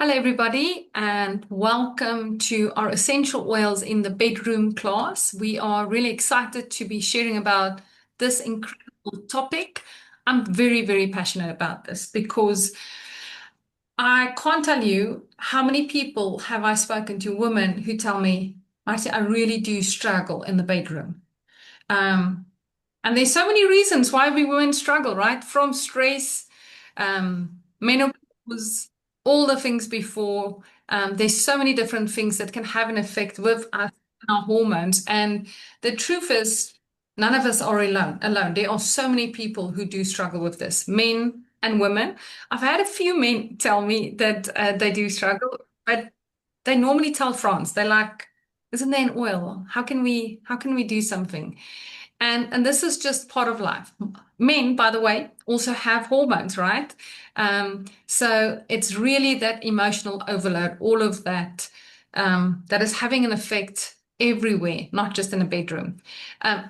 Hello, everybody, and welcome to our essential oils in the bedroom class. We are really excited to be sharing about this incredible topic. I'm very, very passionate about this because I can't tell you how many people have I spoken to, women who tell me, Marty, I really do struggle in the bedroom. Um, and there's so many reasons why we women struggle, right? From stress, menopause, all the things before. There's so many different things that can have an effect with us and our hormones. And the truth is, none of us are alone. There are so many people who do struggle with this, men and women. I've had a few men tell me that they do struggle, but they normally tell France, they're like, isn't there an oil? How can we do something? And this is just part of life. Men, by the way, also have hormones, right? So it's really that emotional overload, all of that, that is having an effect everywhere, not just in the bedroom.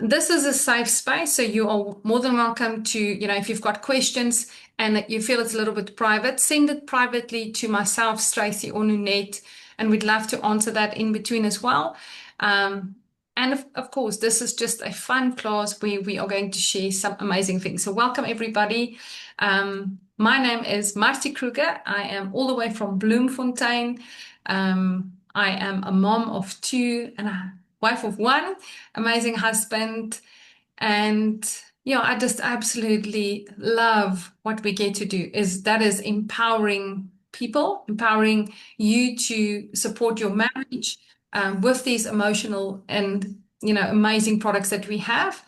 This is a safe space, so you are more than welcome to, if you've got questions and you feel it's a little bit private, send it privately to myself, Stacey, or Nunette, and we'd love to answer that in between as well. And of course, this is just a fun class where we are going to share some amazing things. So welcome everybody. My name is Marty Kruger. I am all the way from Bloemfontein. I am a mom of two and a wife of one, amazing husband. And yeah, I just absolutely love what we get to do that is empowering people, empowering you to support your marriage with these emotional and amazing products that we have.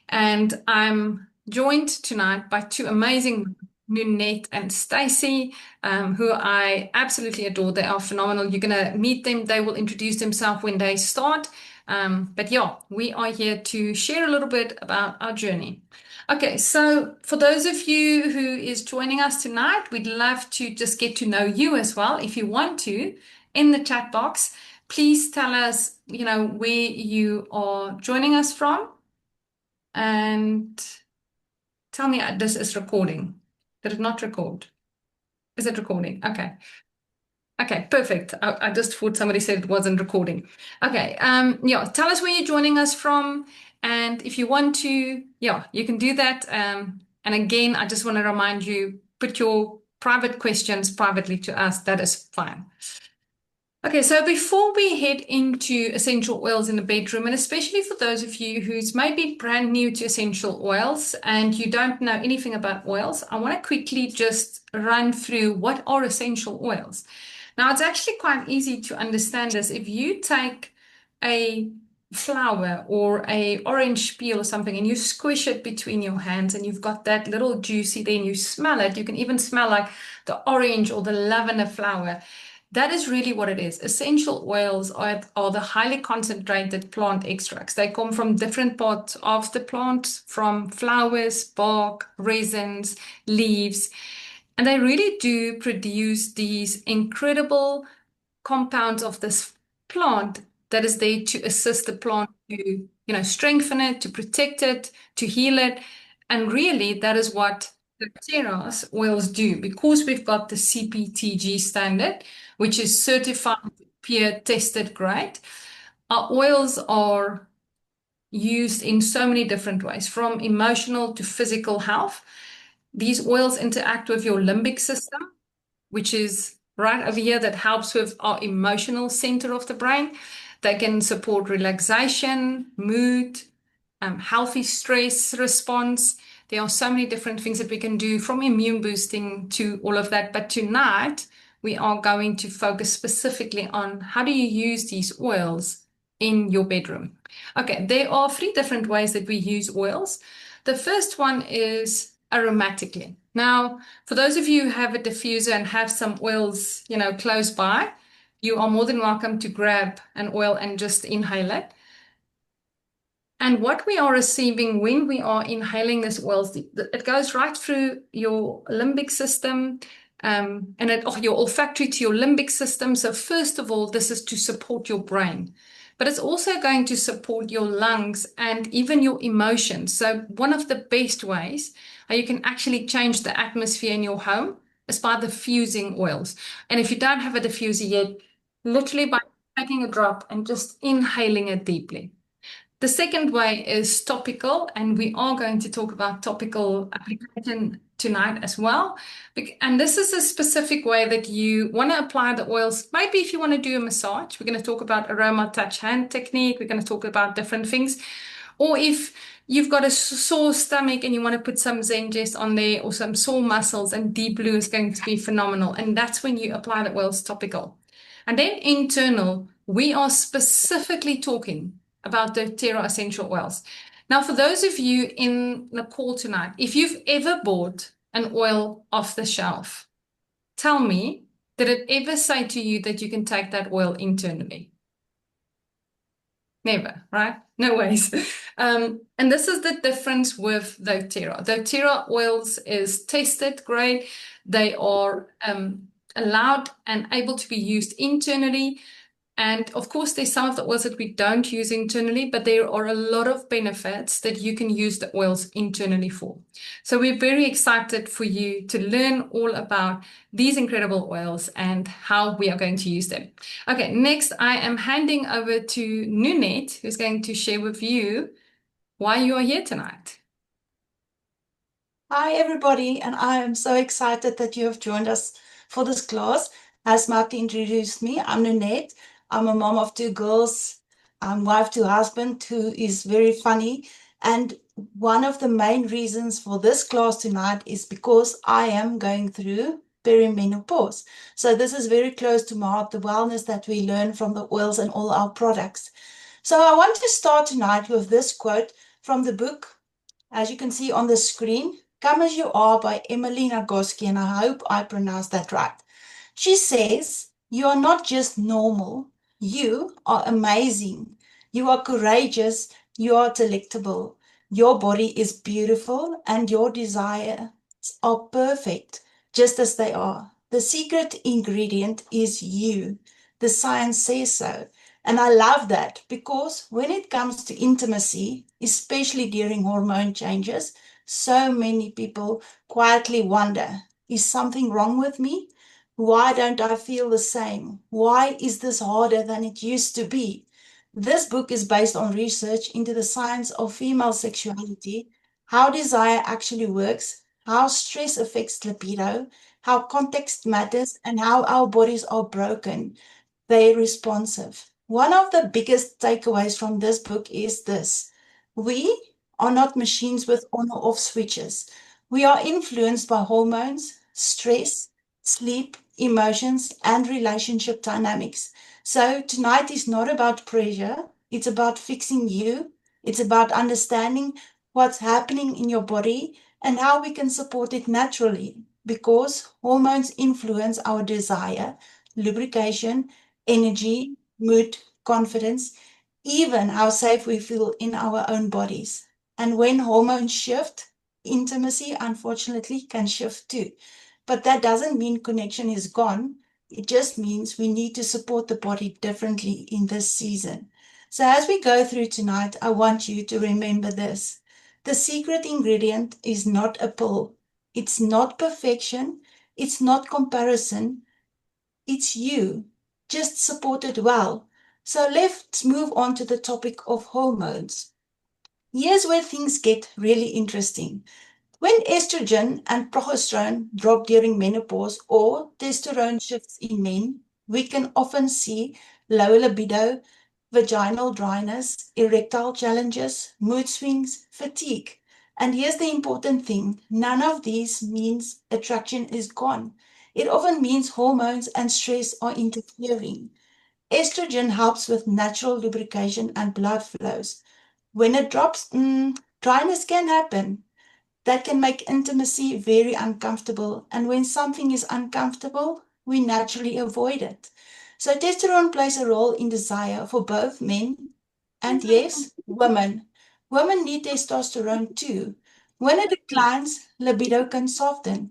And I'm joined tonight by two amazing Nunette and Stacy, who I absolutely adore. They are phenomenal. You're going to meet them. They will introduce themselves when they start. But yeah, we are here to share a little bit about our journey. Okay, so for those of you who is joining us tonight, we'd love to just get to know you as well. If you want to, in the chat box, please tell us, where you are joining us from and tell me this is recording. Did it not record? Is it recording? Okay. Okay, perfect. I just thought somebody said it wasn't recording. Okay, yeah, tell us where you're joining us from. And if you want to, yeah, you can do that. And again, I just want to remind you, put your private questions privately to us. That is fine. Okay, so before we head into essential oils in the bedroom, and especially for those of you who's maybe brand new to essential oils and you don't know anything about oils, I want to quickly just run through what are essential oils. Now, it's actually quite easy to understand this. If you take a flower or a orange peel or something and you squish it between your hands and you've got that little juicy, then you smell it. You can even smell like the orange or the lavender flower. That is really what it is. Essential oils are the highly concentrated plant extracts. They come from different parts of the plant, from flowers, bark, resins, leaves, and they really do produce these incredible compounds of this plant that is there to assist the plant to, strengthen it, to protect it, to heal it. And really, that is what the Terras oils do because we've got the CPTG standard, which is certified, peer tested grade. Our oils are used in so many different ways, from emotional to physical health. These oils interact with your limbic system, which is right over here, that helps with our emotional center of the brain. They can support relaxation, mood, healthy stress response. There are so many different things that we can do, from immune boosting to all of that. But tonight, we are going to focus specifically on how do you use these oils in your bedroom. Okay, there are three different ways that we use oils. The first one is aromatically. Now, for those of you who have a diffuser and have some oils, close by, you are more than welcome to grab an oil and just inhale it. And what we are receiving when we are inhaling this oil, it goes right through your limbic system, your olfactory to your limbic system. So first of all, this is to support your brain, but it's also going to support your lungs and even your emotions. So one of the best ways how you can actually change the atmosphere in your home is by diffusing oils. And if you don't have a diffuser yet, literally by taking a drop and just inhaling it deeply. The second way is topical, and we are going to talk about topical application tonight as well. And this is a specific way that you want to apply the oils. Maybe if you want to do a massage, we're going to talk about aroma touch hand technique. We're going to talk about different things. Or if you've got a sore stomach and you want to put some Zengest on there or some sore muscles, and Deep Blue is going to be phenomenal. And that's when you apply the oils topical. And then internal, we are specifically talking about the doTERRA essential oils. Now, for those of you in the call tonight, if you've ever bought an oil off the shelf, tell me, did it ever say to you that you can take that oil internally? Never, right? No ways. And this is the difference with doTERRA. doTERRA oils is tested grade. They are allowed and able to be used internally. And of course, there's some of the oils that we don't use internally, but there are a lot of benefits that you can use the oils internally for. So we're very excited for you to learn all about these incredible oils and how we are going to use them. Okay, next I am handing over to Nunette, who's going to share with you why you are here tonight. Hi, everybody, and I am so excited that you have joined us for this class. As Marty introduced me, I'm Nunette. I'm a mom of two girls. I'm wife to husband who is very funny. And one of the main reasons for this class tonight is because I am going through perimenopause. So this is very close to my heart, the wellness that we learn from the oils and all our products. So I want to start tonight with this quote from the book, as you can see on the screen, Come As You Are by Emily Nagoski, and I hope I pronounced that right. She says, You are not just normal, you are amazing. You are courageous, you are delectable. Your body is beautiful and your desires are perfect, just as they are. The secret ingredient is you. The science says so. And I love that because when it comes to intimacy, especially during hormone changes, so many people quietly wonder, is something wrong with me? Why don't I feel the same? Why is this harder than it used to be? This book is based on research into the science of female sexuality, how desire actually works, how stress affects libido, how context matters, and how our bodies are broken. They're responsive. One of the biggest takeaways from this book is this. We are not machines with on or off switches. We are influenced by hormones, stress, sleep, emotions, and relationship dynamics. So tonight is not about pressure. It's about fixing you. It's about understanding what's happening in your body and how we can support it naturally because hormones influence our desire, lubrication, energy, mood, confidence, even how safe we feel in our own bodies. And when hormones shift, intimacy unfortunately can shift too. But that doesn't mean connection is gone. It just means we need to support the body differently in this season. So as we go through tonight, I want you to remember this. The secret ingredient is not a pill. It's not perfection. It's not comparison. It's you, just supported well. So let's move on to the topic of hormones. Here's where things get really interesting. When estrogen and progesterone drop during menopause or testosterone shifts in men, we can often see low libido, vaginal dryness, erectile challenges, mood swings, fatigue. And here's the important thing, none of these means attraction is gone. It often means hormones and stress are interfering. Estrogen helps with natural lubrication and blood flows. When it drops, dryness can happen. That can make intimacy very uncomfortable. And when something is uncomfortable, we naturally avoid it. So testosterone plays a role in desire for both men and, yes, women. Women need testosterone too. When it declines, libido can soften.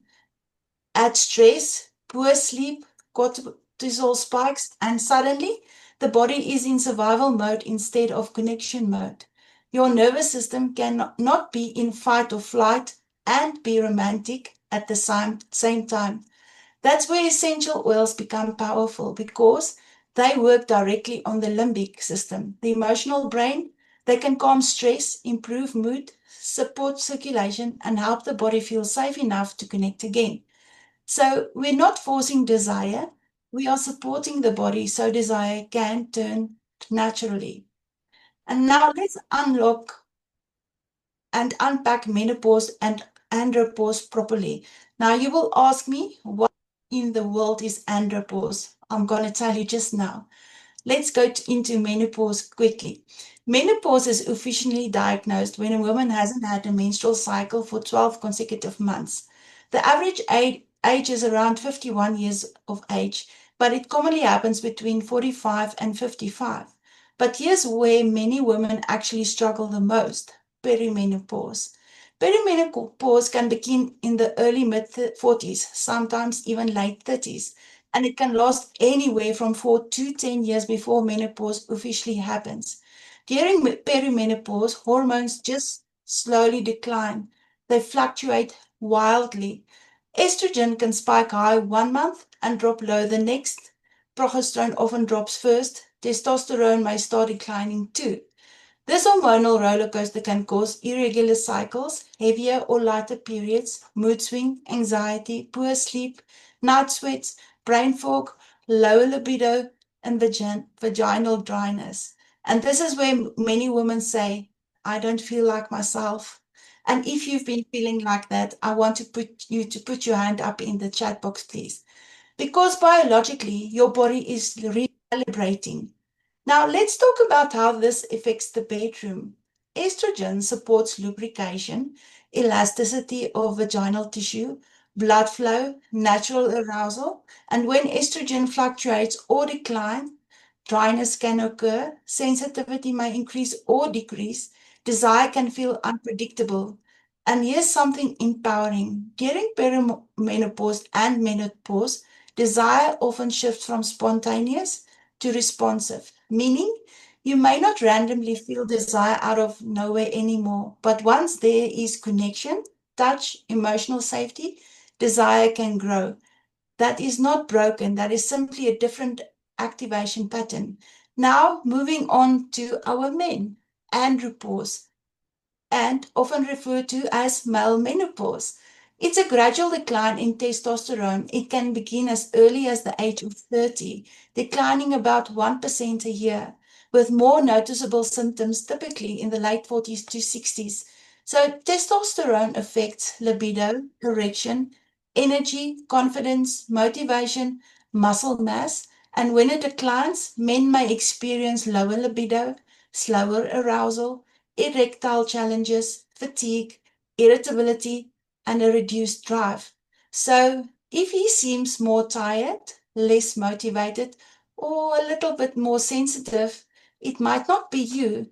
Add stress, poor sleep, cortisol spikes, and suddenly the body is in survival mode instead of connection mode. Your nervous system cannot be in fight or flight and be romantic at the same time. That's where essential oils become powerful because they work directly on the limbic system, the emotional brain. They can calm stress, improve mood, support circulation, and help the body feel safe enough to connect again. So we're not forcing desire, we are supporting the body so desire can turn naturally. And now let's unlock and unpack menopause and andropause properly. Now you will ask me, what in the world is andropause? I'm going to tell you just now. Let's go into menopause quickly. Menopause is officially diagnosed when a woman hasn't had a menstrual cycle for 12 consecutive months. The average age is around 51 years of age, but it commonly happens between 45 and 55. But here's where many women actually struggle the most: perimenopause. Perimenopause can begin in the early mid 40s, sometimes even late 30s, and it can last anywhere from 4 to 10 years before menopause officially happens. During perimenopause, hormones just slowly decline. They fluctuate wildly. Estrogen can spike high one month and drop low the next. Progesterone often drops first. Testosterone may start declining too. This hormonal rollercoaster can cause irregular cycles, heavier or lighter periods, mood swing, anxiety, poor sleep, night sweats, brain fog, lower libido, and vaginal dryness. And this is where many women say, I don't feel like myself. And if you've been feeling like that, I want to put your hand up in the chat box, please. Because biologically, your body is recalibrating. Now, let's talk about how this affects the bedroom. Estrogen supports lubrication, elasticity of vaginal tissue, blood flow, natural arousal, and when estrogen fluctuates or declines, dryness can occur, sensitivity may increase or decrease, desire can feel unpredictable. And here's something empowering. During perimenopause and menopause, desire often shifts from spontaneous to responsive, meaning you may not randomly feel desire out of nowhere anymore, but once there is connection, touch, emotional safety, desire can grow. That is not broken, that is simply a different activation pattern. Now, moving on to our men, andropause, and often referred to as male menopause. It's a gradual decline in testosterone. It can begin as early as the age of 30, declining about 1% a year, with more noticeable symptoms typically in the late 40s to 60s. So, testosterone affects libido, erection, energy, confidence, motivation, muscle mass, and when it declines, men may experience lower libido, slower arousal, erectile challenges, fatigue, irritability, and a reduced drive. So, if he seems more tired, less motivated, or a little bit more sensitive, it might not be you.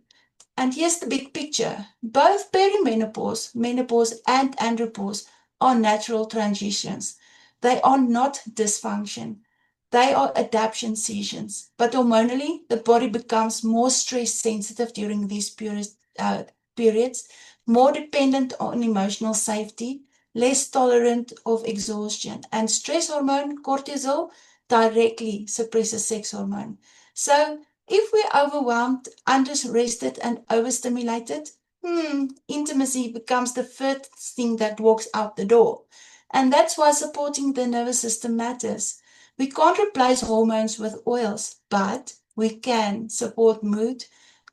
And here's the big picture. Both perimenopause, menopause, and andropause are natural transitions. They are not dysfunction. They are adaptation seasons. But hormonally, the body becomes more stress sensitive during these periods, more dependent on emotional safety, less tolerant of exhaustion. And stress hormone, cortisol, directly suppresses sex hormone. So if we're overwhelmed, underrested, and overstimulated, intimacy becomes the first thing that walks out the door. And that's why supporting the nervous system matters. We can't replace hormones with oils, but we can support mood,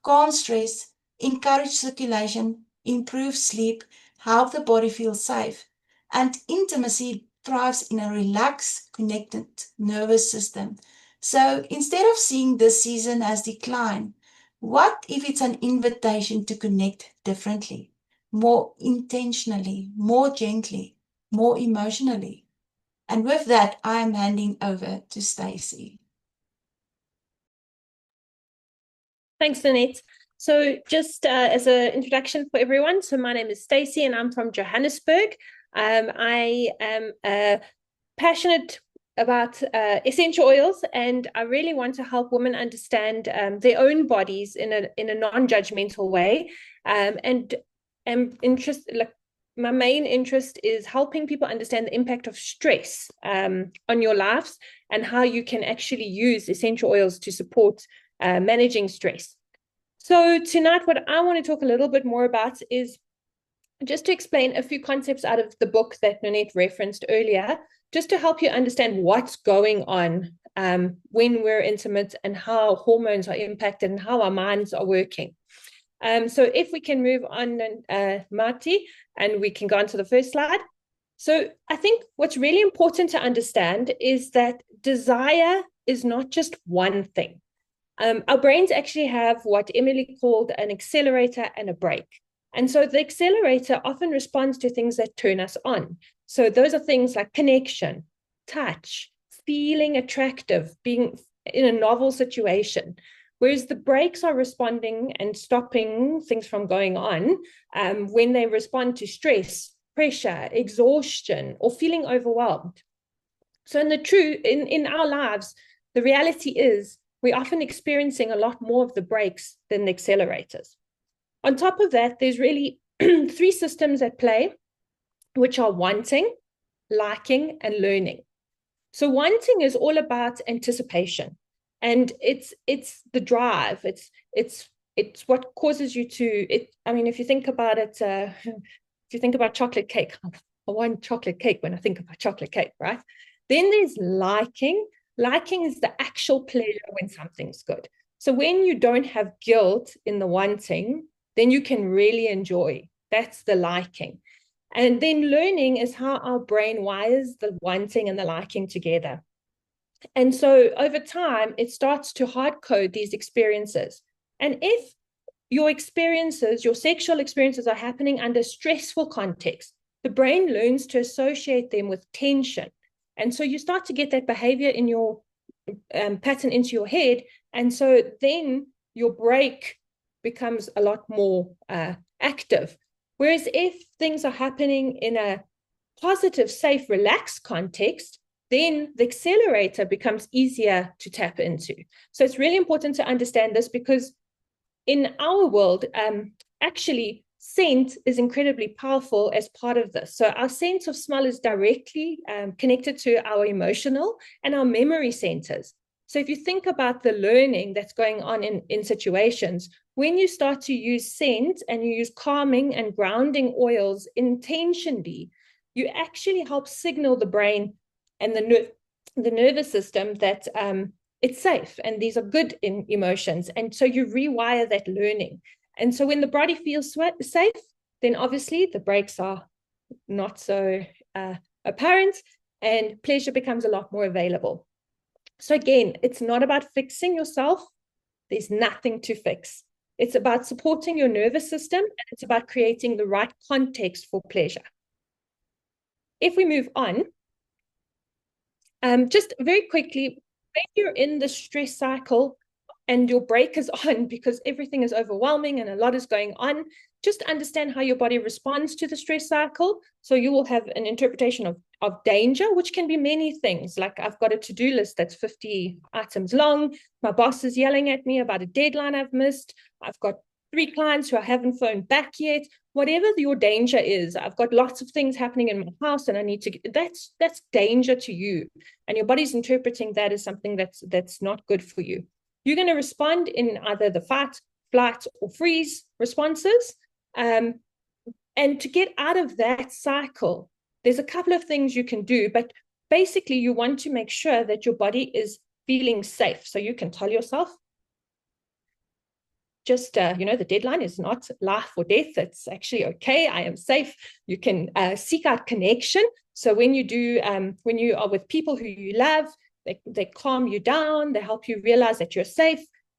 calm stress, encourage circulation, improve sleep, help the body feel safe. And intimacy thrives in a relaxed, connected nervous system. So instead of seeing this season as decline, what if it's an invitation to connect differently, more intentionally, more gently, more emotionally? And with that, I am handing over to Stacey. Thanks, Nanette. So just as an introduction for everyone, so my name is Stacey and I'm from Johannesburg. I am passionate about essential oils, and I really want to help women understand their own bodies in a non-judgmental way, and am interested, like, my main interest is helping people understand the impact of stress on your lives and how you can actually use essential oils to support managing stress. So tonight, what I want to talk a little bit more about is just to explain a few concepts out of the book that Nanette referenced earlier, just to help you understand what's going on when we're intimate and how hormones are impacted and how our minds are working. So if we can move on, Marty, and we can go on to the first slide. So I think what's really important to understand is that desire is not just one thing. Our brains actually have what Emily called an accelerator and a brake. And so the accelerator often responds to things that turn us on. So those are things like connection, touch, feeling attractive, being in a novel situation. Whereas the brakes are responding and stopping things from going on when they respond to stress, pressure, exhaustion, or feeling overwhelmed. So in our lives, the reality is we're often experiencing a lot more of the brakes than the accelerators. On top of that, there's really three systems at play, which are wanting, liking, and learning. So wanting is all about anticipation, and it's the drive. It's what causes you to. I mean, if you think about it, if you think about chocolate cake, I want chocolate cake when I think about chocolate cake, right? Then there's liking. Liking is the actual pleasure when something's good. So when you don't have guilt in the wanting, then you can really enjoy. That's the liking. And then learning is how our brain wires the wanting and the liking together. And so over time, it starts to hard code these experiences. And if your experiences, your sexual experiences are happening under stressful context, the brain learns to associate them with tension. And so you start to get that behavior in your pattern into your head. And so then your brake becomes a lot more active. Whereas if things are happening in a positive, safe, relaxed context, then the accelerator becomes easier to tap into. So it's really important to understand this because in our world, actually, scent is incredibly powerful as part of this. So our sense of smell is directly connected to our emotional and our memory centers. So if you think about the learning that's going on in situations, when you start to use scent and you use calming and grounding oils intentionally, you actually help signal the brain and the nervous system that it's safe and these are good emotions. And so you rewire that learning. And so when the body feels safe, then obviously the brakes are not so apparent and pleasure becomes a lot more available. So again, it's not about fixing yourself. There's nothing to fix. It's about supporting your nervous system and it's about creating the right context for pleasure. If we move on, just very quickly, when you're in the stress cycle and your brake is on because everything is overwhelming and a lot is going on, just understand how your body responds to the stress cycle. So you will have an interpretation of danger, which can be many things. Like I've got a to-do list that's 50 items long. My boss is yelling at me about a deadline I've missed. I've got 3 clients who I haven't phoned back yet. Whatever your danger is, I've got lots of things happening in my house and I need to, that's danger to you. And your body's interpreting that as something that's not good for you. You're going to respond in either the fight, flight, or freeze responses. And to get out of that cycle, there's a couple of things you can do, but basically you want to make sure that your body is feeling safe. So you can tell yourself, just, the deadline is not life or death. It's actually okay. I am safe. You can seek out connection. So when you are with people who you love, they calm you down. They help you realize that you're safe.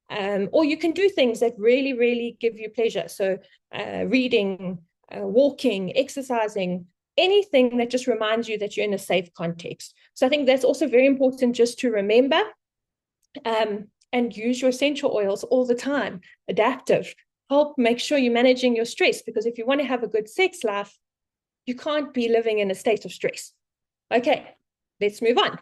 Or you can do things that really, really give you pleasure. So reading, walking, exercising, anything that just reminds you that you're in a safe context. So I think that's also very important just to remember. And use your essential oils all the time, adaptive. Help make sure you're managing your stress, because if you want to have a good sex life, you can't be living in a state of stress. Okay, let's move on.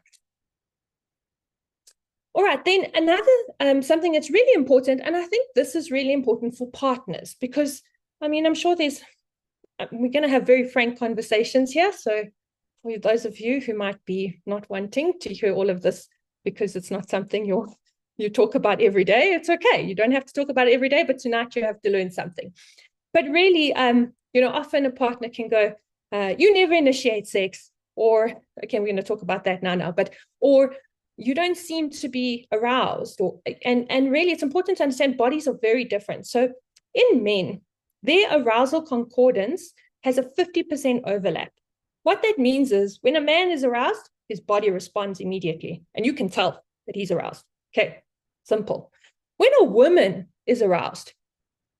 All right, then another something that's really important, and I think this is really important for partners, because, I mean, I'm sure there's we're going to have very frank conversations here. So for those of you who might be not wanting to hear all of this because it's not something you talk about every day, it's okay. You don't have to talk about it every day, but tonight you have to learn something. But really, often a partner can go, you never initiate sex, or okay, we're going to talk about that now, or you don't seem to be aroused, and really it's important to understand bodies are very different. So in men, their arousal concordance has a 50% overlap. What that means is when a man is aroused, his body responds immediately, and you can tell that he's aroused. Okay, simple. When a woman is aroused,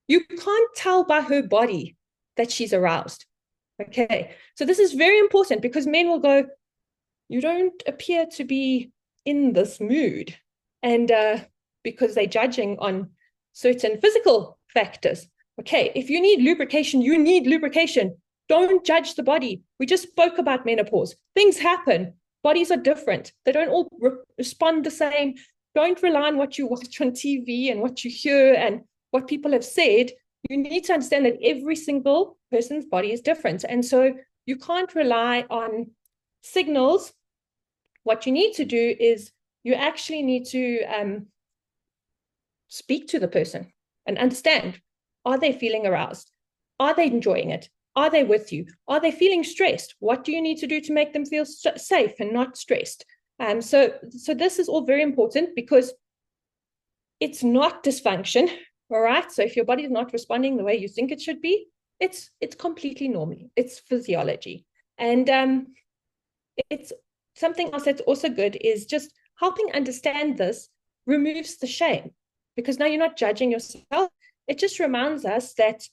you can't tell by her body that she's aroused. Okay, so this is very important because men will go, you don't appear to be in this mood. And because they're judging on certain physical factors. Okay, if you need lubrication, you need lubrication. Don't judge the body. We just spoke about menopause. Things happen. Bodies are different. They don't all respond the same. Don't rely on what you watch on TV and what you hear and what people have said. You need to understand that every single person's body is different. And so you can't rely on signals. What you need to do is you actually need to speak to the person and understand, are they feeling aroused? Are they enjoying it? Are they with you? Are they feeling stressed? What do you need to do to make them feel safe and not stressed? So this is all very important because it's not dysfunction, all right? So if your body is not responding the way you think it should be, it's completely normal. It's physiology. And it's something else that's also good is just helping understand this removes the shame because now you're not judging yourself. It just reminds us that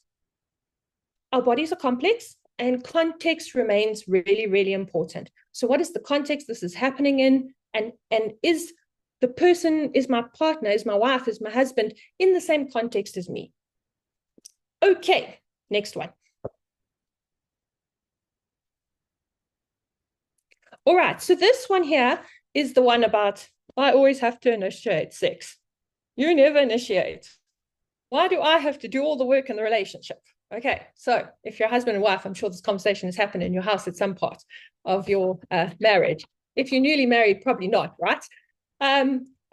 our bodies are complex and context remains really, really important. So what is the context this is happening in? And is the person, is my partner, is my wife, is my husband in the same context as me? Okay, next one. All right, so this one here is the one about, I always have to initiate sex. You never initiate. Why do I have to do all the work in the relationship? Okay, so if you're husband and wife, I'm sure this conversation has happened in your house at some part of your marriage. If you're newly married, probably not, right?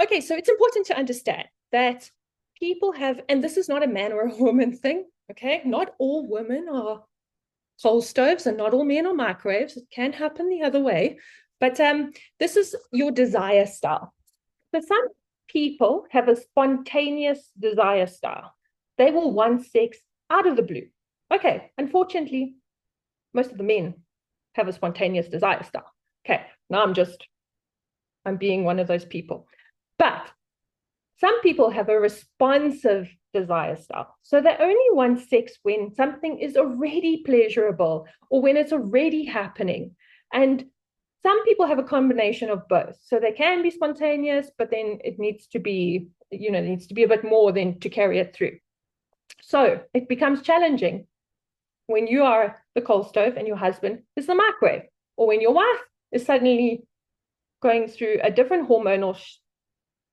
Okay, so it's important to understand that people have, and this is not a man or a woman thing, okay? Not all women are coal stoves and not all men are microwaves. It can happen the other way. But this is your desire style. So some people have a spontaneous desire style. They will want sex out of the blue. Okay, unfortunately, most of the men have a spontaneous desire style. Okay, now I'm being one of those people. But some people have a responsive desire style. So they only want sex when something is already pleasurable or when it's already happening. And some people have a combination of both. So they can be spontaneous, but then it needs to be, needs to be a bit more than to carry it through. So it becomes challenging when you are the coal stove and your husband is the microwave, or when your wife is suddenly going through a different hormonal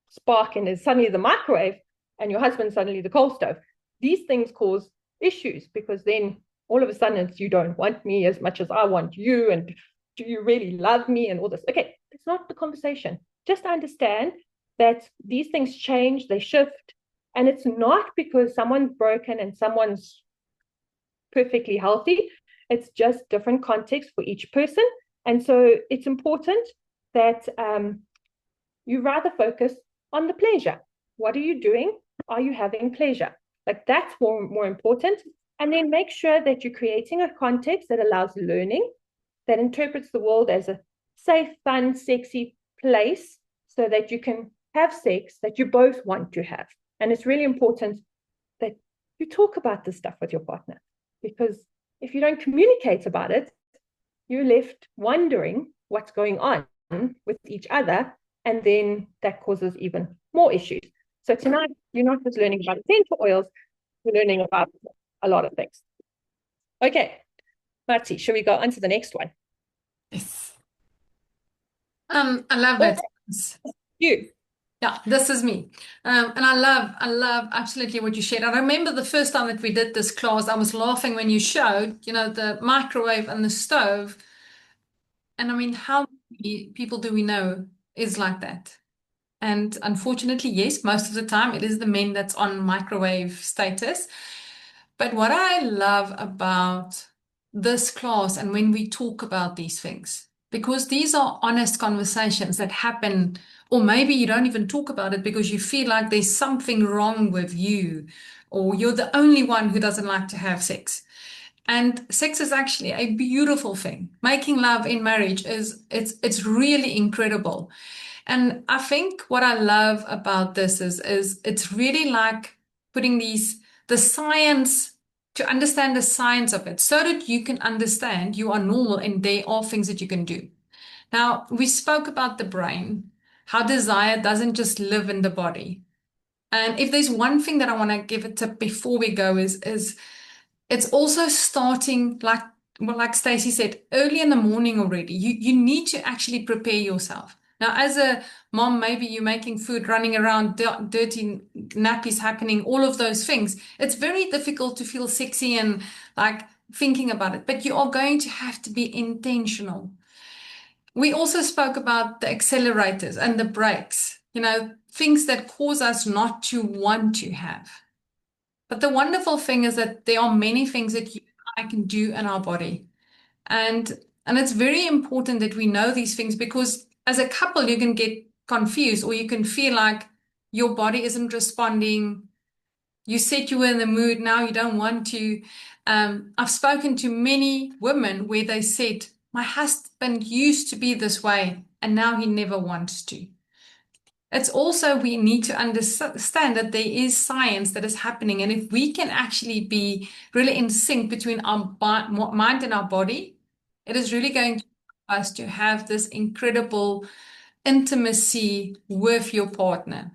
spark and is suddenly the microwave and your husband suddenly the coal stove. These things cause issues because then all of a sudden it's you don't want me as much as I want you, and do you really love me and all this. Okay, it's not the conversation. Just understand that these things change, they shift, and it's not because someone's broken and someone's perfectly healthy. It's just different context for each person. And so it's important that you rather focus on the pleasure. What are you doing? Are you having pleasure? Like that's more important. And then make sure that you're creating a context that allows learning, that interprets the world as a safe, fun, sexy place so that you can have sex that you both want to have. And it's really important that you talk about this stuff with your partner, because if you don't communicate about it, you're left wondering what's going on with each other, and then that causes even more issues. So tonight, you're not just learning about essential oils, you're learning about a lot of things. Okay, Marty, shall we go on to the next one? Yes. I love it. You. Yeah, this is me. And I love absolutely what you shared. I remember the first time that we did this class, I was laughing when you showed, the microwave and the stove. And I mean, how many people do we know is like that? And unfortunately, yes, most of the time it is the men that's on microwave status. But what I love about this class and when we talk about these things, because these are honest conversations that happen, or maybe you don't even talk about it because you feel like there's something wrong with you, or you're the only one who doesn't like to have sex. And sex is actually a beautiful thing. Making love in marriage it's really incredible. And I think what I love about this is it's really like putting the science to understand the science of it so that you can understand you are normal and there are things that you can do. Now, we spoke about the brain, how desire doesn't just live in the body. And if there's one thing that I want to give a tip before we go is it's also starting like Stacey said, early in the morning already. You need to actually prepare yourself. Now, as a mom, maybe you're making food, running around, dirty nappies happening, all of those things. It's very difficult to feel sexy and like thinking about it, but you are going to have to be intentional. We also spoke about the accelerators and the brakes, things that cause us not to want to have. But the wonderful thing is that there are many things that you and I can do in our body. And and it's very important that we know these things because as a couple you can get confused or you can feel like your body isn't responding. You said you were in the mood, now you don't want to. I've spoken to many women where they said, my husband used to be this way and now he never wants to. It's also, we need to understand that there is science that is happening. And if we can actually be really in sync between our mind and our body, it is really going to help us to have this incredible intimacy with your partner.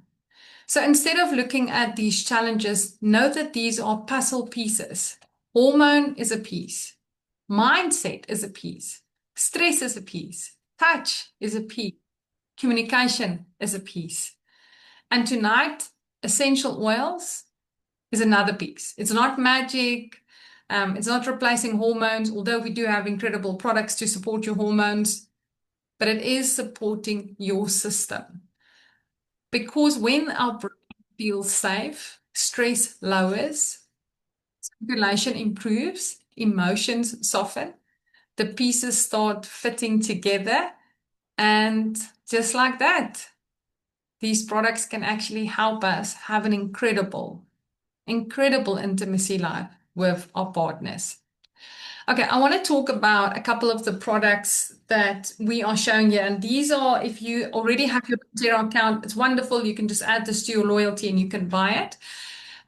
So instead of looking at these challenges, know that these are puzzle pieces. Hormone is a piece, mindset is a piece, stress is a piece, touch is a piece, communication is a piece. And tonight, essential oils is another piece. It's not magic. It's not replacing hormones, although we do have incredible products to support your hormones, but it is supporting your system. Because when our brain feels safe, stress lowers, circulation improves, emotions soften, the pieces start fitting together, and just like that, these products can actually help us have an incredible intimacy life with our partners. Okay, I want to talk about a couple of the products that we are showing here. And these are, if you already have your Zero account, it's wonderful. You can just add this to your loyalty and you can buy it.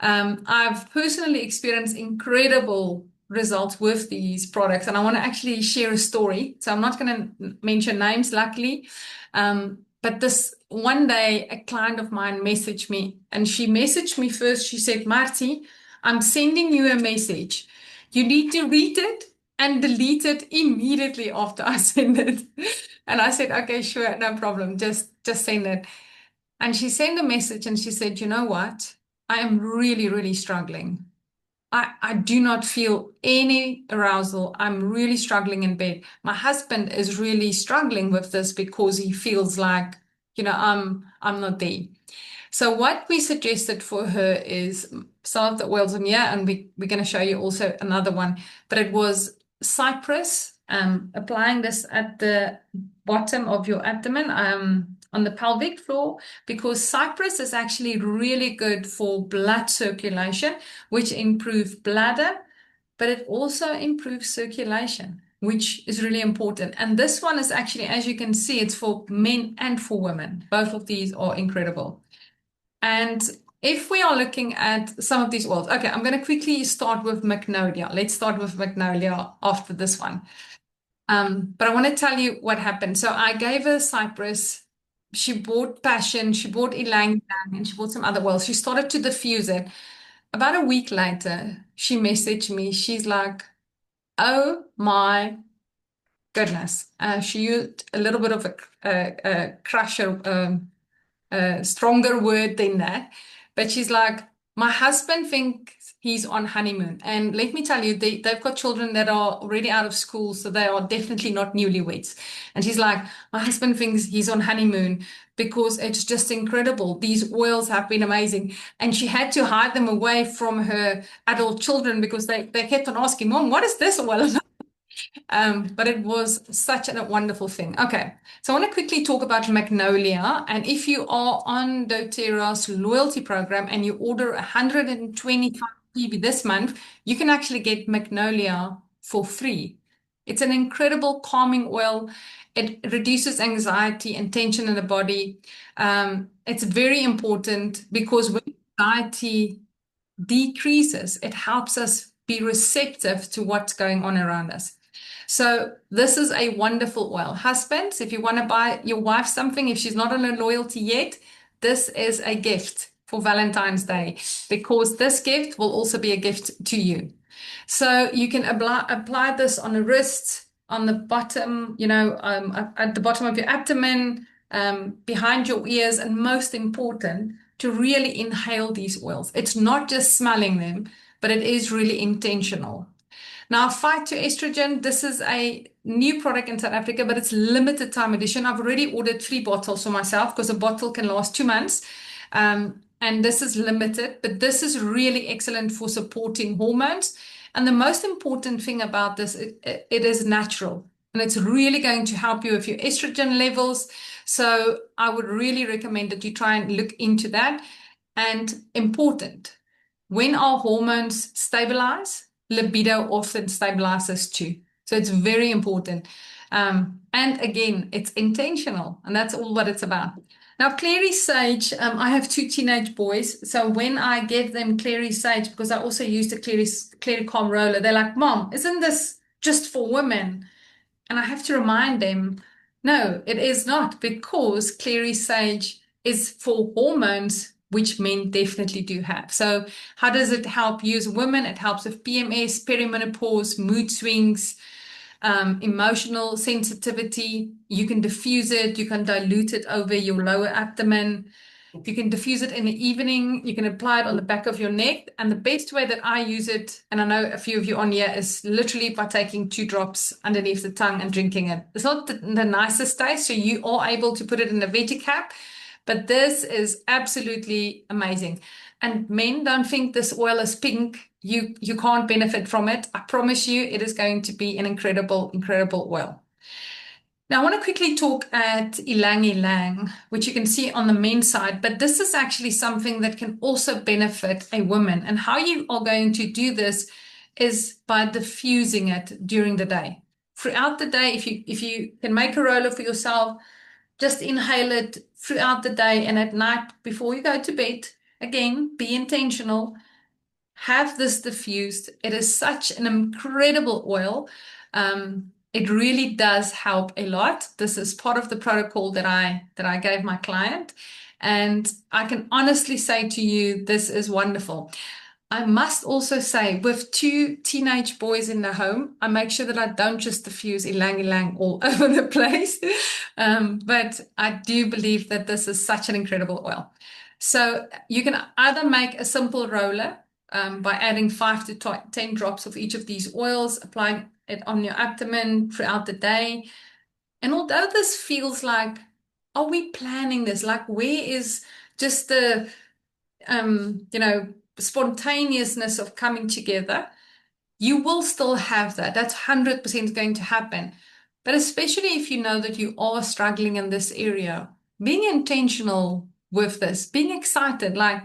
I've personally experienced incredible results with these products, and I want to actually share a story. So I'm not going to mention names, luckily. But this one day, a client of mine messaged me, and she messaged me first. She said, Marty, I'm sending you a message. You need to read it and delete it immediately after I send it. And I said, okay, sure, no problem. Just send it. And she sent a message and she said, you know what? I am really, really struggling. I do not feel any arousal. I'm really struggling in bed. My husband is really struggling with this because he feels like, I'm not there. So what we suggested for her is some of the oils in here, and we're going to show you also another one, but it was cypress, applying this at the bottom of your abdomen, on the pelvic floor, because cypress is actually really good for blood circulation, which improves bladder, but it also improves circulation, which is really important. And this one is actually, as you can see, it's for men and for women. Both of these are incredible. And if we are looking at some of these oils, okay, I'm going to quickly start with magnolia. Let's start with magnolia after this one. But I want to tell you what happened. So I gave her cypress. She bought passion, she bought ylang ylang, and she bought some other oils. She started to diffuse it. About a week later, she messaged me. She's like, oh my goodness. She used a little bit of a crusher. a stronger word than that. But she's like, my husband thinks he's on honeymoon. And let me tell you, they've got children that are already out of school, so they are definitely not newlyweds. And she's like, my husband thinks he's on honeymoon because it's just incredible. These oils have been amazing. And she had to hide them away from her adult children because they kept on asking, Mom, what is this oil? But it was such a wonderful thing. Okay, so I want to quickly talk about Magnolia. And if you are on doTERRA's loyalty program and you order 125 PB this month, you can actually get Magnolia for free. It's an incredible calming oil. It reduces anxiety and tension in the body. It's very important because when anxiety decreases, it helps us be receptive to what's going on around us. So this is a wonderful oil. Husbands, if you want to buy your wife something, if she's not on a loyalty yet, this is a gift for Valentine's Day because this gift will also be a gift to you. So you can apply this on the wrists, on the bottom, at the bottom of your abdomen, behind your ears, and most important, to really inhale these oils. It's not just smelling them, but it is really intentional. Now, Fight to Estrogen, this is a new product in South Africa, but it's limited time edition. I've already ordered 3 bottles for myself because a bottle can last 2 months. And this is limited, but this is really excellent for supporting hormones. And the most important thing about this, it is natural and it's really going to help you with your estrogen levels. So I would really recommend that you try and look into that. And important, when our hormones stabilize, libido often stabilizes too. So it's very important. And again, it's intentional, and that's all what it's about. Now, Clary Sage, I have 2 teenage boys. So when I give them Clary Sage, because I also use the Clary Calm Roller, they're like, Mom, isn't this just for women? And I have to remind them, no, it is not, because Clary Sage is for hormones, which men definitely do have. So, how does it help you as women? It helps with PMS, perimenopause, mood swings, emotional sensitivity. You can diffuse it, you can dilute it over your lower abdomen. You can diffuse it in the evening. You can apply it on the back of your neck. And the best way that I use it, and I know a few of you on here, is literally by taking 2 drops underneath the tongue and drinking it. It's not the nicest taste, so you are able to put it in a veggie cap, but this is absolutely amazing. And men, don't think this oil is pink. You can't benefit from it. I promise you, it is going to be an incredible, incredible oil. Now, I want to quickly talk at Ylang Ylang, which you can see on the men's side, but this is actually something that can also benefit a woman. And how you are going to do this is by diffusing it during the day. Throughout the day, if you can make a roller for yourself, just inhale it throughout the day, and at night before you go to bed. Again, be intentional. Have this diffused. It is such an incredible oil. It really does help a lot. This is part of the protocol that I gave my client, and I can honestly say to you, this is wonderful. I must also say, with 2 teenage boys in the home, I make sure that I don't just diffuse ylang ylang all over the place. But I do believe that this is such an incredible oil. So you can either make a simple roller by adding 5 to 10 drops of each of these oils, applying it on your abdomen throughout the day. And although this feels like, are we planning this? Like, where is just the spontaneousness of coming together? You will still have that. That's 100% going to happen. But especially if you know that you are struggling in this area, being intentional with this, being excited, like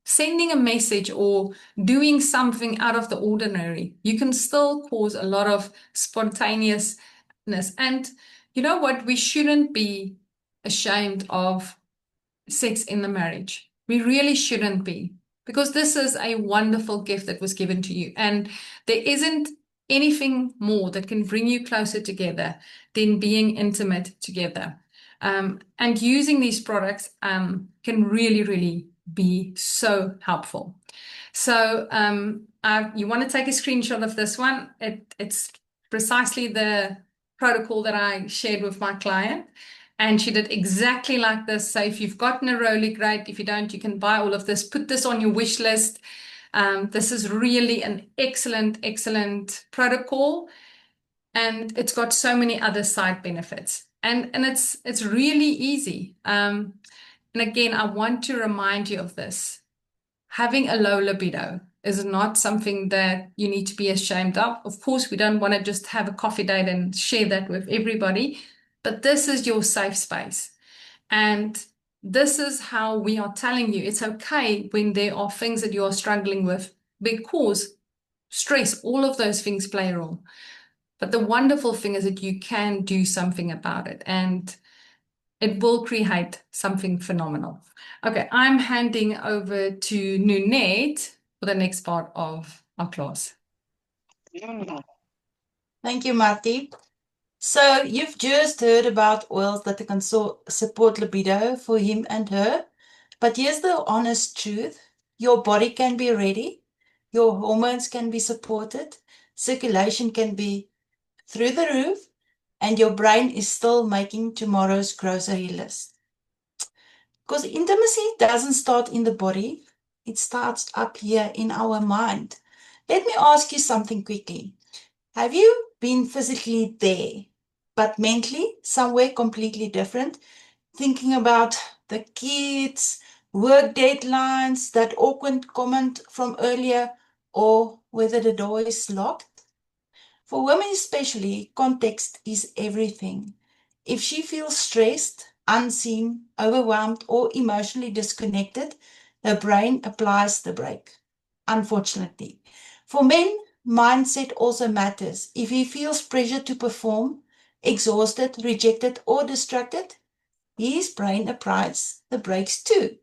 sending a message or doing something out of the ordinary, you can still cause a lot of spontaneousness. And you know what? We shouldn't be ashamed of sex in the marriage. We really shouldn't be, because this is a wonderful gift that was given to you. And there isn't anything more that can bring you closer together than being intimate together. And using these products can really, really be so helpful. So you want to take a screenshot of this one. It's precisely the protocol that I shared with my client. And she did exactly like this. So if you've got neroli, great. If you don't, you can buy all of this. Put this on your wish list. This is really an excellent, excellent protocol, and it's got so many other side benefits. And it's really easy. And again, I want to remind you of this. Having a low libido is not something that you need to be ashamed of. Of course, we don't want to just have a coffee date and share that with everybody, but this is your safe space. And this is how we are telling you it's okay when there are things that you are struggling with, because stress, all of those things play a role. But the wonderful thing is that you can do something about it, and it will create something phenomenal. Okay, I'm handing over to Nunette for the next part of our class. Thank you, Marty. So you've just heard about oils that can support libido for him and her. But here's the honest truth. Your body can be ready. Your hormones can be supported. Circulation can be through the roof. And your brain is still making tomorrow's grocery list. Because intimacy doesn't start in the body. It starts up here in our mind. Let me ask you something quickly. Have you been physically there, but mentally somewhere completely different, thinking about the kids, work deadlines, that awkward comment from earlier, or whether the door is locked? For women especially, context is everything. If she feels stressed, unseen, overwhelmed, or emotionally disconnected, her brain applies the brake, unfortunately. For men, mindset also matters. If he feels pressure to perform, exhausted, rejected, or distracted, his brain applies the brakes too.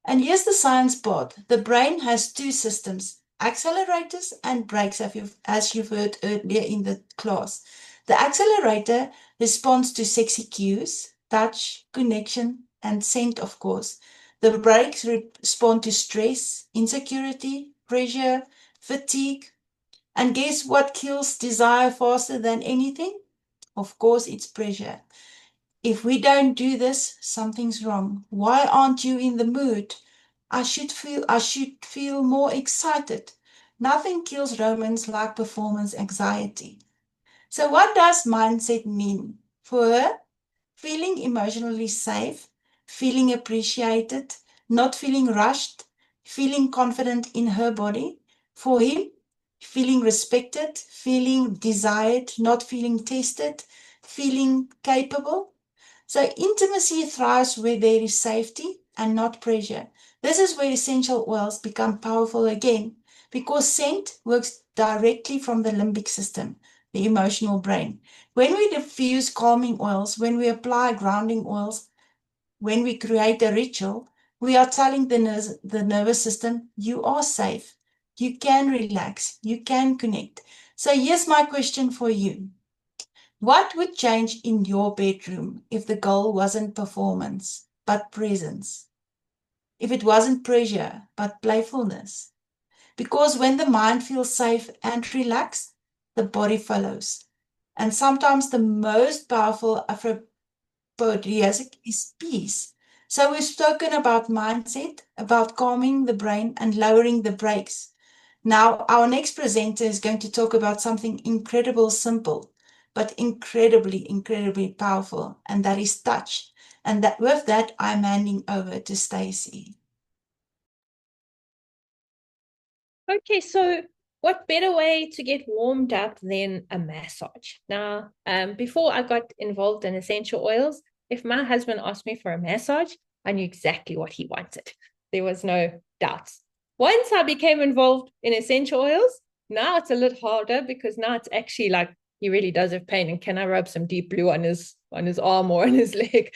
And here's the science part. The brain has two systems, accelerators and brakes, as you've heard earlier in the class. The accelerator responds to sexy cues, touch, connection, and scent, of course. The brakes respond to stress, insecurity, pressure, fatigue. And guess what kills desire faster than anything? Of course, it's pressure. If we don't do this, something's wrong. Why aren't you in the mood? I should feel more excited. Nothing kills romance like performance anxiety. So what does mindset mean? For her, feeling emotionally safe, feeling appreciated, not feeling rushed, feeling confident in her body. For him, feeling respected, feeling desired, not feeling tested, feeling capable. So intimacy thrives where there is safety and not pressure. This is where essential oils become powerful again, because scent works directly from the limbic system, the emotional brain. When we diffuse calming oils, when we apply grounding oils, when we create a ritual, we are telling the nervous system, you are safe, you can relax, you can connect. So here's my question for you. What would change in your bedroom if the goal wasn't performance, but presence? If it wasn't pressure, but playfulness? Because when the mind feels safe and relaxed, the body follows. And sometimes the most powerful aphrodisiac is peace. So we've spoken about mindset, about calming the brain and lowering the brakes. Now, our next presenter is going to talk about something incredible simple, but incredibly, incredibly powerful, and that is touch. And that with that, I'm handing over to Stacey. Okay, so what better way to get warmed up than a massage? Now, before I got involved in essential oils, if my husband asked me for a massage, I knew exactly what he wanted. There was no doubts. Once I became involved in essential oils, now it's a little harder because now it's actually like he really does have pain, and can I rub some deep blue on his arm or on his leg?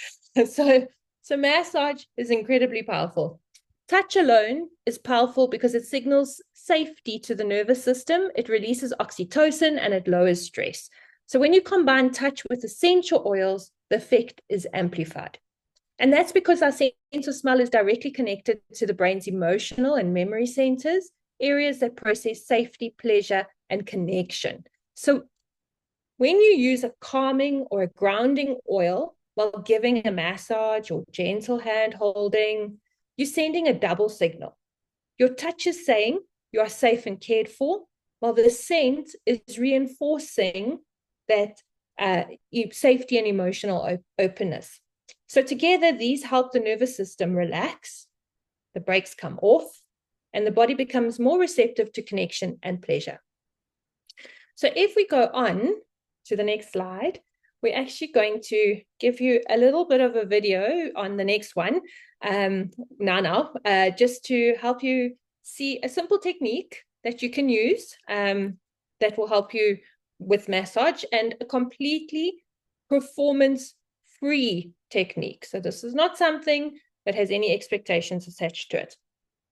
So massage is incredibly powerful. Touch alone is powerful because it signals safety to the nervous system. It releases oxytocin and it lowers stress. So when you combine touch with essential oils, the effect is amplified. And that's because our sense of smell is directly connected to the brain's emotional and memory centers, areas that process safety, pleasure, and connection. So when you use a calming or a grounding oil, while giving a massage or gentle hand holding, you're sending a double signal. Your touch is saying you are safe and cared for, while the scent is reinforcing that safety and emotional openness. So together, these help the nervous system relax, the brakes come off, and the body becomes more receptive to connection and pleasure. So if we go on to the next slide, we're actually going to give you a little bit of a video on the next one, just to help you see a simple technique that you can use that will help you with massage, and a completely performance-free technique. So this is not something that has any expectations attached to it.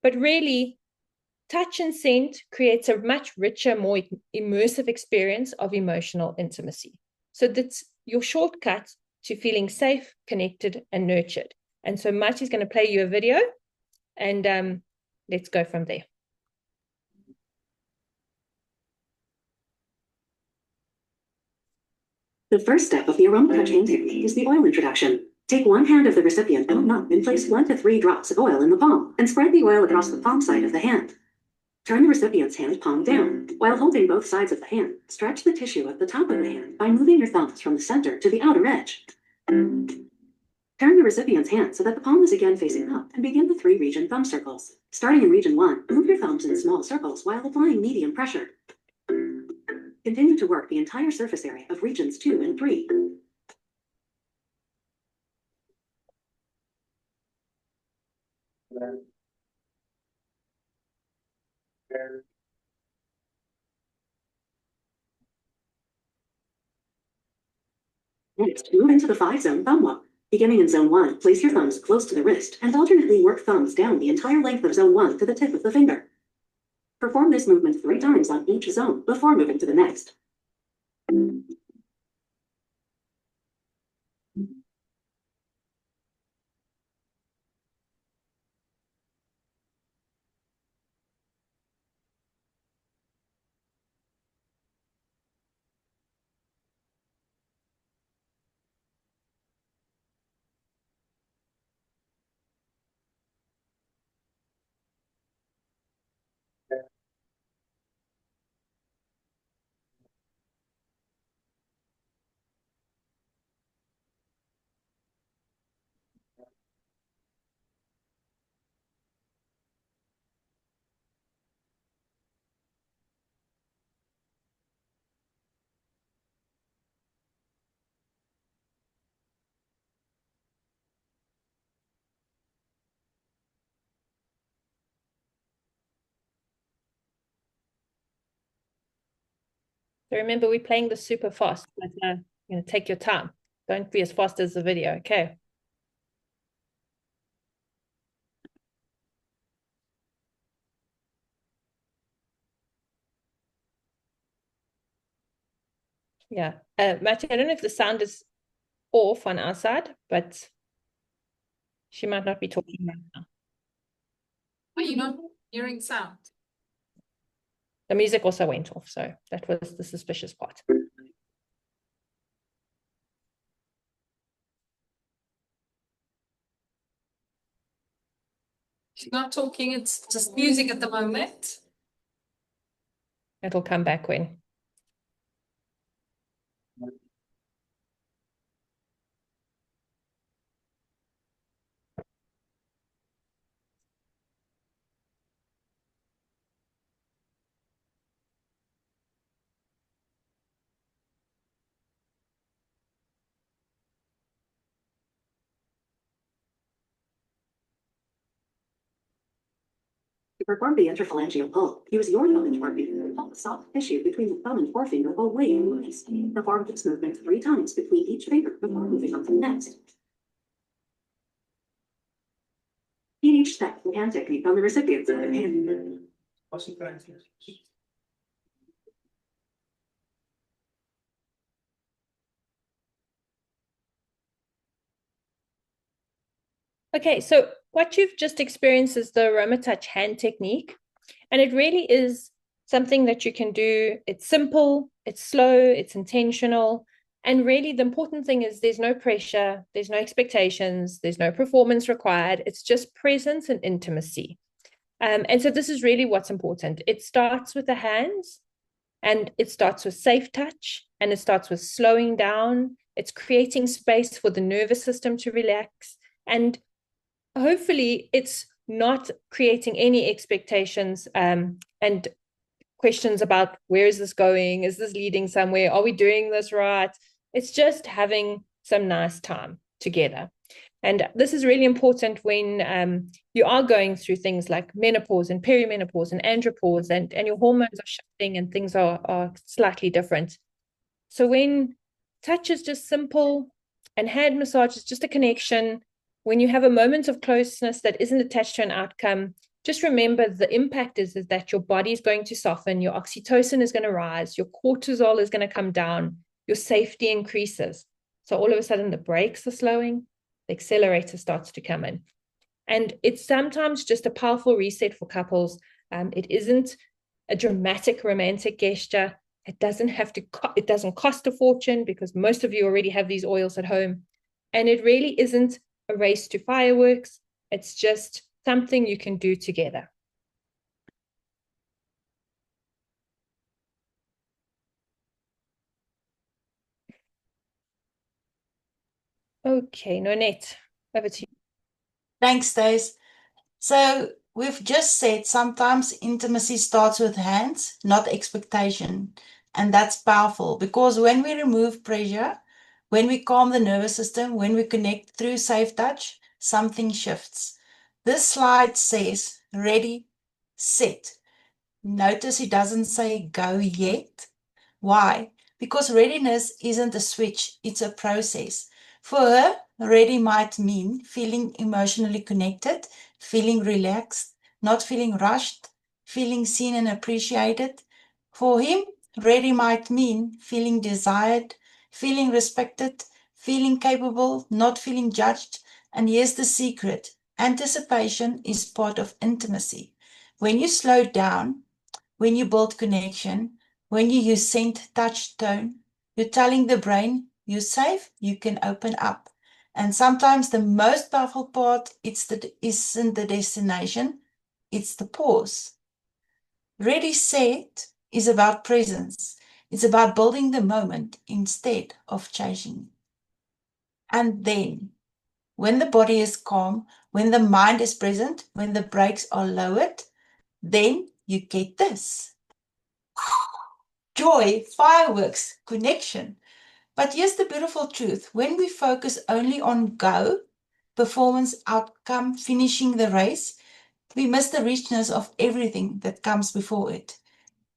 But really, touch and scent creates a much richer, more immersive experience of emotional intimacy. So that's your shortcut to feeling safe, connected, and nurtured. And so Marty's going to play you a video, and let's go from there. The first step of the aroma touch hand technique is the oil introduction. Take one hand of the recipient and place 1 to 3 drops of oil in the palm, and spread the oil across the palm side of the hand. Turn the recipient's hand palm down. While holding both sides of the hand, stretch the tissue at the top of the hand by moving your thumbs from the center to the outer edge. Turn the recipient's hand so that the palm is again facing up, and begin the 3-region thumb circles. Starting in region 1, move your thumbs in small circles while applying medium pressure. Continue to work the entire surface area of regions 2 and 3. Next, move into the 5-zone thumb walk. Beginning in zone 1, place your thumbs close to the wrist and alternately work thumbs down the entire length of zone 1 to the tip of the finger. Perform this movement 3 times on each zone before moving to the next. So remember, we're playing this super fast, but take your time. Don't be as fast as the video, okay? Yeah. Matty, I don't know if the sound is off on our side, but she might not be talking right now. Are you not hearing sound? The music also went off, so that was the suspicious part. She's not talking, it's just music at the moment. It'll come back when. To perform the interphalangeal pull, use your thumb and forefinger to pull the soft tissue between the thumb and forefinger away and release. Perform this movement 3 times between each finger before moving on to the next. In each step, the hand technique on the recipient's hand. Okay, so what you've just experienced is the aroma touch hand technique, and it really is something that you can do. It's simple, it's slow, it's intentional, And really, the important thing is there's no pressure, there's no expectations, there's no performance required. It's just presence and intimacy. And so this is really what's important. It starts with the hands, and it starts with safe touch, and it starts with slowing down. It's creating space for the nervous system to relax. And hopefully, it's not creating any expectations and questions about where is this going? Is this leading somewhere? Are we doing this right? It's just having some nice time together. And this is really important when you are going through things like menopause and perimenopause and andropause, and your hormones are shifting and things are slightly different. So when touch is just simple and hand massage is just a connection, when you have a moment of closeness that isn't attached to an outcome, just remember the impact is that your body is going to soften, your oxytocin is going to rise, your cortisol is going to come down, your safety increases. So all of a sudden the brakes are slowing, the accelerator starts to come in. And it's sometimes just a powerful reset for couples. It isn't a dramatic romantic gesture. It doesn't cost a fortune because most of you already have these oils at home. And it really isn't a race to fireworks. It's just something you can do together. Okay, Nonette, over to you. Thanks, Stace. So we've just said sometimes intimacy starts with hands, not expectation. And that's powerful because when we remove pressure, when we calm the nervous system, when we connect through safe touch, something shifts. This slide says ready, set. Notice it doesn't say go yet. Why? Because readiness isn't a switch, it's a process. For her, ready might mean feeling emotionally connected, feeling relaxed, not feeling rushed, feeling seen and appreciated. For him, ready might mean feeling desired, feeling respected, feeling capable, not feeling judged. And here's the secret. Anticipation is part of intimacy. When you slow down, when you build connection, when you use scent, touch, tone, you're telling the brain you're safe, you can open up. And sometimes the most powerful part isn't the destination, it's the pause. Ready, set is about presence. It's about building the moment instead of chasing. And then, when the body is calm, when the mind is present, when the brakes are lowered, then you get this. Joy, fireworks, connection. But here's the beautiful truth. When we focus only on go, performance, outcome, finishing the race, we miss the richness of everything that comes before it.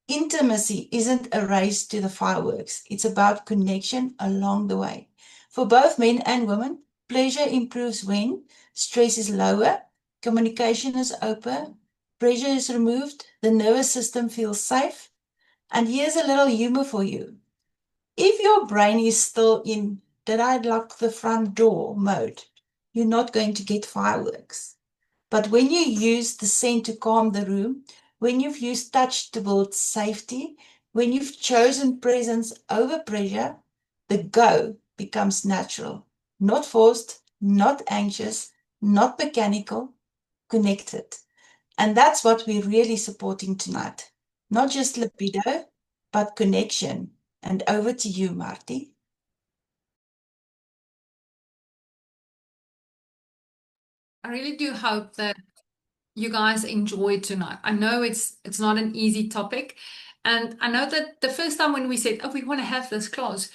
Intimacy isn't a race to the fireworks. It's about connection along the way. For both men and women, pleasure improves when stress is lower, communication is open, pressure is removed, the nervous system feels safe. And here's a little humor for you. If your brain is still in, did I lock the front door mode, you're not going to get fireworks. But when you use the scent to calm the room, when you've used touch to build safety, when you've chosen presence over pressure, the go becomes natural, not forced, not anxious, not mechanical, connected. And that's what we're really supporting tonight. Not just libido, but connection. And over to you, Marty. I really do hope that you guys enjoyed tonight. I know it's not an easy topic. And I know that the first time when we said, oh, we want to have this class,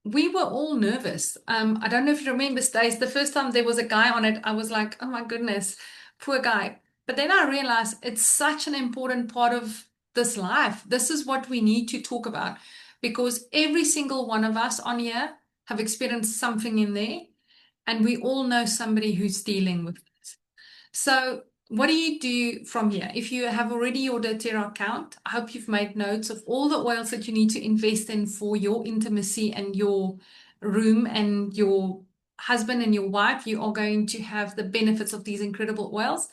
we were all nervous. I don't know if you remember, Stace, the first time there was a guy on it, I was like, oh my goodness, poor guy. But then I realized it's such an important part of this life. This is what we need to talk about because every single one of us on here have experienced something in there, and we all know somebody who's dealing with it. So what do you do from here? If you have already your doTERRA account, I hope you've made notes of all the oils that you need to invest in for your intimacy and your room and your husband and your wife. You are going to have the benefits of these incredible oils.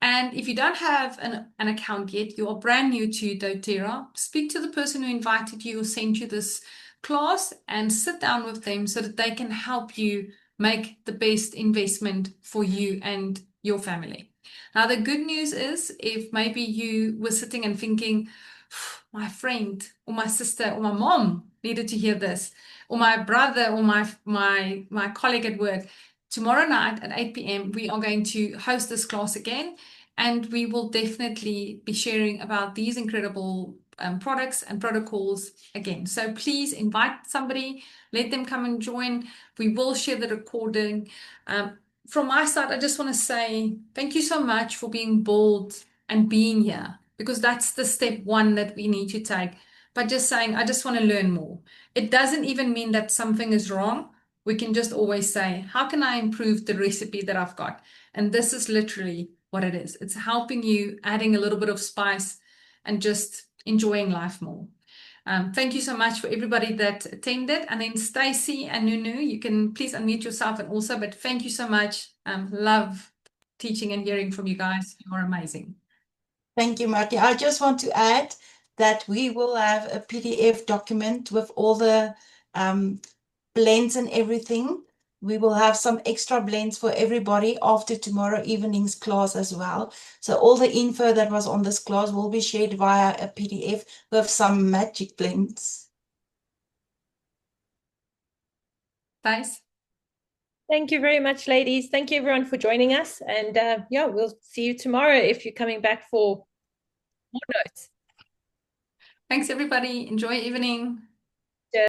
And if you don't have an account yet, you are brand new to doTERRA, speak to the person who invited you or sent you class and sit down with them so that they can help you make the best investment for you and your family. Now, the good news is if maybe you were sitting and thinking, my friend or my sister or my mom needed to hear this, or my brother or my colleague at work, tomorrow night at 8 p.m., we are going to host this class again, and we will definitely be sharing about these incredible products and protocols again. So please invite somebody, let them come and join. We will share the recording. From my side, I just want to say thank you so much for being bold and being here, because that's the step one that we need to take. By just saying, I just want to learn more. It doesn't even mean that something is wrong. We can just always say, how can I improve the recipe that I've got? And this is literally what it is. It's helping you, adding a little bit of spice and just enjoying life more. Thank you so much for everybody that attended. And then Stacy and Nunu, you can please unmute yourself and also, but thank you so much. Love teaching and hearing from you guys. You're amazing. Thank you, Marty. I just want to add that we will have a PDF document with all the blends and everything. We will have some extra blends for everybody after tomorrow evening's class as well. So all the info that was on this class will be shared via a PDF with some magic blends. Thanks. Thank you very much, ladies. Thank you, everyone, for joining us. And yeah, we'll see you tomorrow if you're coming back for more notes. Thanks, everybody. Enjoy evening.